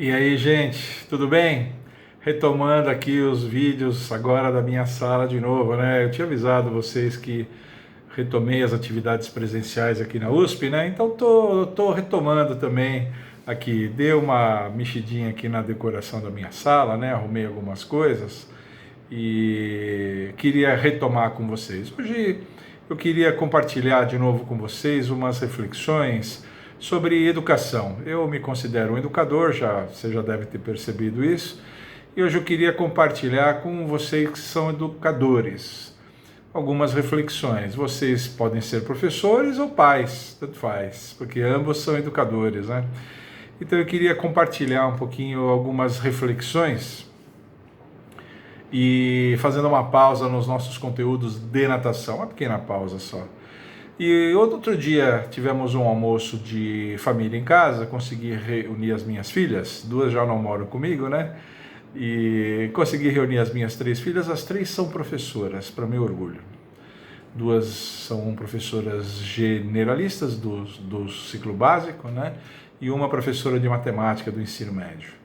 E aí, gente, tudo bem? Retomando aqui os vídeos agora da minha sala de novo, né? Eu tinha avisado vocês que retomei as atividades presenciais aqui na USP, né? Então tô retomando também aqui. Dei uma mexidinha aqui na decoração da minha sala, né? Arrumei algumas coisas e queria retomar com vocês. Hoje eu queria compartilhar de novo com vocês umas reflexões sobre educação. Eu me considero um educador, você já deve ter percebido isso, e hoje eu queria compartilhar com vocês que são educadores algumas reflexões. Vocês podem ser professores ou pais, tanto faz, porque ambos são educadores, né? Então eu queria compartilhar um pouquinho algumas reflexões e fazendo uma pausa nos nossos conteúdos de natação, uma pequena pausa só. E outro dia tivemos um almoço de família em casa, consegui reunir as minhas filhas, duas já não moram comigo, né? E consegui reunir as minhas três filhas, as três são professoras, para meu orgulho. Duas são professoras generalistas do ciclo básico, né? E uma professora de matemática do ensino médio.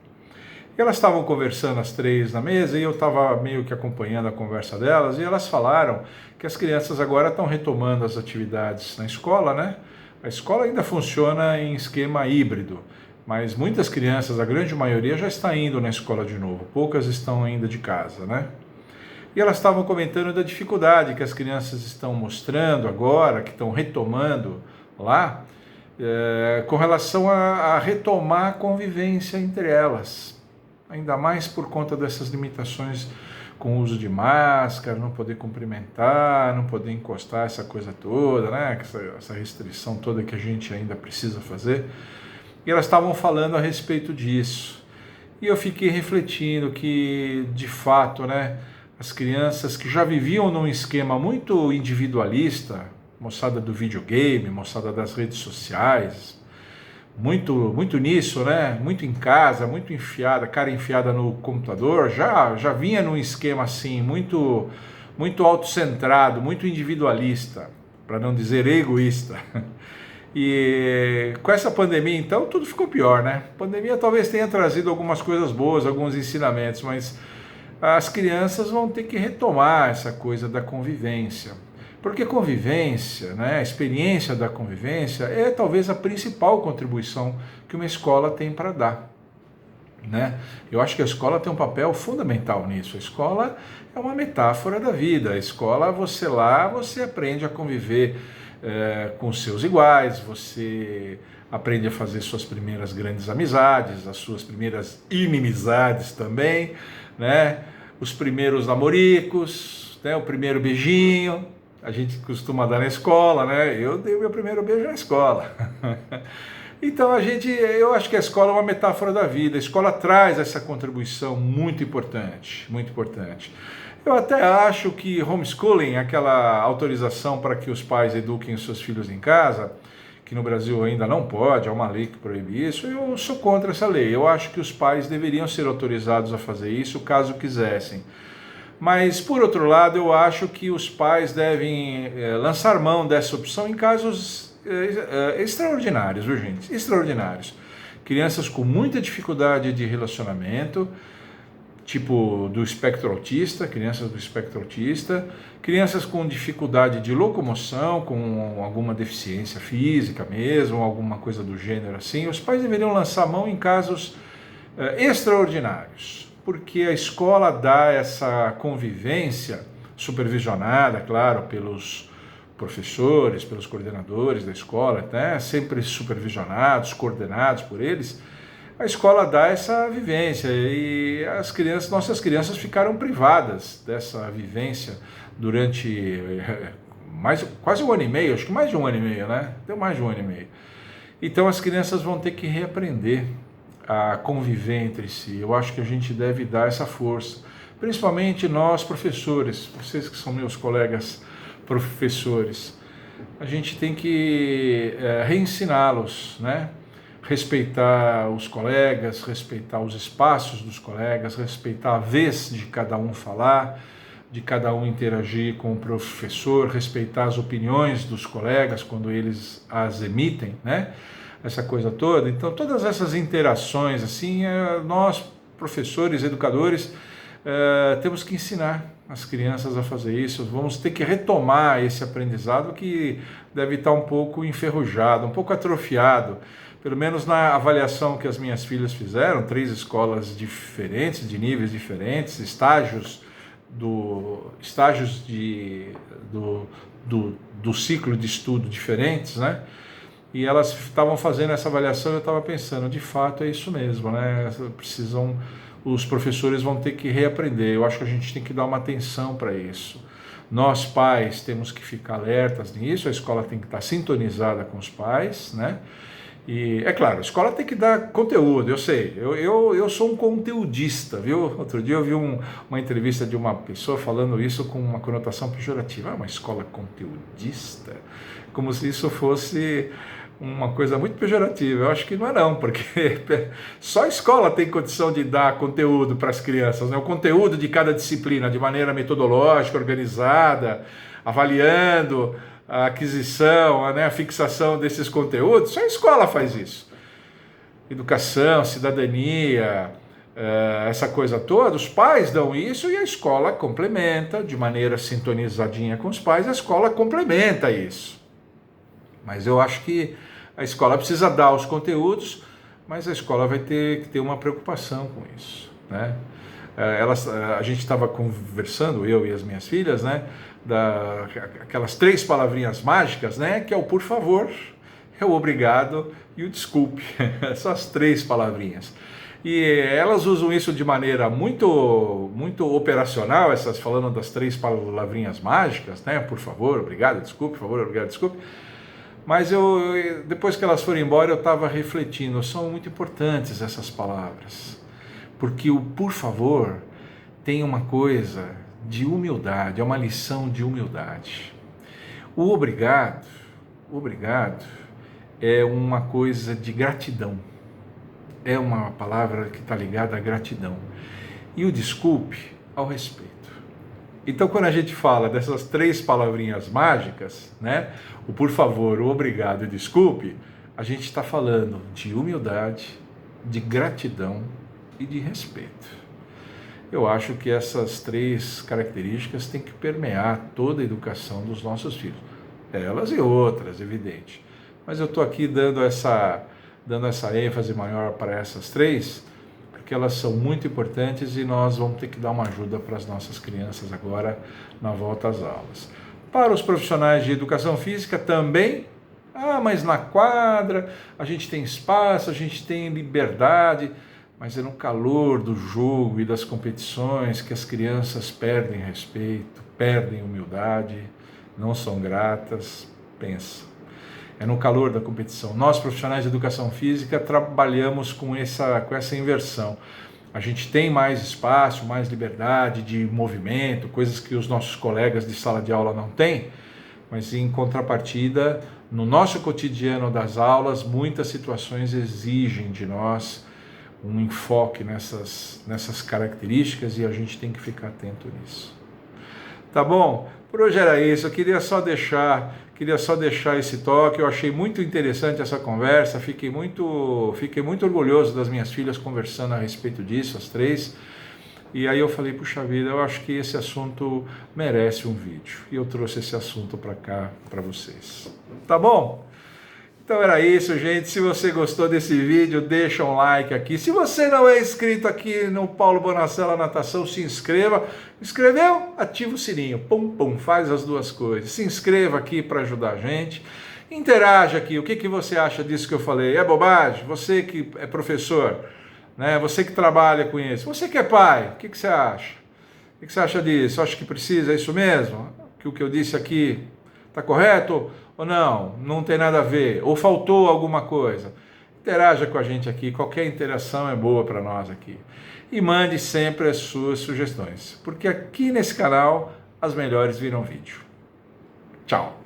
E elas estavam conversando as três na mesa e eu estava meio que acompanhando a conversa delas e elas falaram que as crianças agora estão retomando as atividades na escola, né? A escola ainda funciona em esquema híbrido, mas muitas crianças, a grande maioria, já está indo na escola de novo, poucas estão ainda de casa, né? E elas estavam comentando da dificuldade que as crianças estão mostrando agora, que estão retomando lá, com relação a retomar a convivência entre elas. Ainda mais por conta dessas limitações com o uso de máscara, não poder cumprimentar, não poder encostar, essa coisa toda, né? Essa restrição toda que a gente ainda precisa fazer. E elas estavam falando a respeito disso. E eu fiquei refletindo que, de fato, né, as crianças que já viviam num esquema muito individualista, moçada do videogame, moçada das redes sociais, muito nisso, né? Muito em casa, muito enfiada, cara enfiada no computador, já vinha num esquema assim, muito autocentrado, muito individualista, para não dizer egoísta. E com essa pandemia, então, tudo ficou pior, né? A pandemia talvez tenha trazido algumas coisas boas, alguns ensinamentos, mas as crianças vão ter que retomar essa coisa da convivência. Porque convivência, né, a experiência da convivência é talvez a principal contribuição que uma escola tem para dar. Né? Eu acho que a escola tem um papel fundamental nisso. A escola é uma metáfora da vida. A escola, você aprende a conviver com seus iguais, você aprende a fazer suas primeiras grandes amizades, as suas primeiras inimizades também, né? Os primeiros namoricos, né? O primeiro beijinho. A gente costuma dar na escola, né? Eu dei o meu primeiro beijo na escola. Então eu acho que a escola é uma metáfora da vida. A escola traz essa contribuição muito importante, muito importante. Eu até acho que homeschooling, aquela autorização para que os pais eduquem os seus filhos em casa, que no Brasil ainda não pode, há uma lei que proíbe isso, eu sou contra essa lei. Eu acho que os pais deveriam ser autorizados a fazer isso caso quisessem. Mas, por outro lado, eu acho que os pais devem lançar mão dessa opção em casos extraordinários, viu, gente? Extraordinários. Crianças com muita dificuldade de relacionamento, tipo do espectro autista, crianças do espectro autista, crianças com dificuldade de locomoção, com alguma deficiência física mesmo, alguma coisa do gênero assim. Os pais deveriam lançar mão em casos extraordinários, porque a escola dá essa convivência supervisionada, claro, pelos professores, pelos coordenadores da escola, né? Sempre supervisionados, coordenados por eles. A escola dá essa vivência e nossas crianças ficaram privadas dessa vivência durante quase um ano e meio, acho que mais de um ano e meio, né? Deu mais de um ano e meio. Então as crianças vão ter que reaprender a conviver entre si. Eu acho que a gente deve dar essa força, principalmente nós professores, vocês que são meus colegas professores. A gente tem que reensiná-los, né? Respeitar os colegas, respeitar os espaços dos colegas, respeitar a vez de cada um falar, de cada um interagir com o professor, respeitar as opiniões dos colegas quando eles as emitem, né? essa coisa toda. Então, todas essas interações, assim, nós, professores, educadores, temos que ensinar as crianças a fazer isso. Vamos ter que retomar esse aprendizado que deve estar um pouco enferrujado, um pouco atrofiado. Pelo menos na avaliação que as minhas filhas fizeram, 3 escolas diferentes, de níveis diferentes, estágios do ciclo de estudo diferentes, né? E elas estavam fazendo essa avaliação e eu estava pensando, de fato é isso mesmo, né? Os professores vão ter que reaprender. Eu acho que a gente tem que dar uma atenção para isso. Nós, pais, temos que ficar alertas nisso, a escola tem que estar sintonizada com os pais, né? E, é claro, a escola tem que dar conteúdo, eu sei, eu sou um conteudista, viu? Outro dia eu vi uma entrevista de uma pessoa falando isso com uma conotação pejorativa, uma escola conteudista, como se isso fosse uma coisa muito pejorativa. Eu acho que não é não, porque só a escola tem condição de dar conteúdo para as crianças, né? O conteúdo de cada disciplina, de maneira metodológica, organizada, avaliando a aquisição, né, a fixação desses conteúdos, só a escola faz isso. Educação, cidadania, essa coisa toda, os pais dão isso e a escola complementa, de maneira sintonizadinha com os pais, a escola complementa isso. Mas eu acho que a escola precisa dar os conteúdos, mas a escola vai ter que ter uma preocupação com isso, né? A gente estava conversando, eu e as minhas filhas, né, aquelas 3 palavrinhas mágicas, né, que é o por favor, é o obrigado e o desculpe. São as 3 palavrinhas. E elas usam isso de maneira muito, muito operacional, essas falando das 3 palavrinhas mágicas, né, por favor, obrigado, desculpe, por favor, obrigado, desculpe. Mas depois que elas foram embora, eu estava refletindo, são muito importantes essas palavras. Porque o por favor tem uma coisa de humildade, é uma lição de humildade. O obrigado é uma coisa de gratidão, é uma palavra que está ligada à gratidão. E o desculpe, ao respeito. Então, quando a gente fala dessas 3 palavrinhas mágicas, né, o por favor, o obrigado e o desculpe, a gente está falando de humildade, de gratidão e de respeito. Eu acho que essas 3 características têm que permear toda a educação dos nossos filhos. Elas e outras, evidente. Mas eu estou aqui dando essa ênfase maior para essas 3, porque elas são muito importantes e nós vamos ter que dar uma ajuda para as nossas crianças agora na volta às aulas. Para os profissionais de educação física também, mas na quadra a gente tem espaço, a gente tem liberdade, mas é no calor do jogo e das competições que as crianças perdem respeito, perdem humildade, não são gratas, pensa. É no calor da competição. Nós, profissionais de educação física, trabalhamos com essa inversão. A gente tem mais espaço, mais liberdade de movimento, coisas que os nossos colegas de sala de aula não têm, mas em contrapartida, no nosso cotidiano das aulas, muitas situações exigem de nós um enfoque nessas características e a gente tem que ficar atento nisso. Tá bom? Por hoje era isso, eu queria só deixar esse toque. Eu achei muito interessante essa conversa, fiquei muito orgulhoso das minhas filhas conversando a respeito disso, as 3, e aí eu falei, puxa vida, eu acho que esse assunto merece um vídeo, e eu trouxe esse assunto para cá, para vocês. Tá bom? Então era isso, gente. Se você gostou desse vídeo, deixa um like aqui. Se você não é inscrito aqui no Paulo Bonacella Natação, se inscreva. Inscreveu? Ativa o sininho. Pum, faz as 2 coisas. Se inscreva aqui para ajudar a gente. Interaja aqui. O que você acha disso que eu falei? É bobagem? Você que é professor, né? Você que trabalha com isso. Você que é pai, o que você acha? O que você acha disso? Acha que precisa? É isso mesmo? Que o que eu disse aqui está correto? Ou não, não tem nada a ver, ou faltou alguma coisa? Interaja com a gente aqui, qualquer interação é boa para nós aqui. E mande sempre as suas sugestões, porque aqui nesse canal as melhores viram vídeo. Tchau!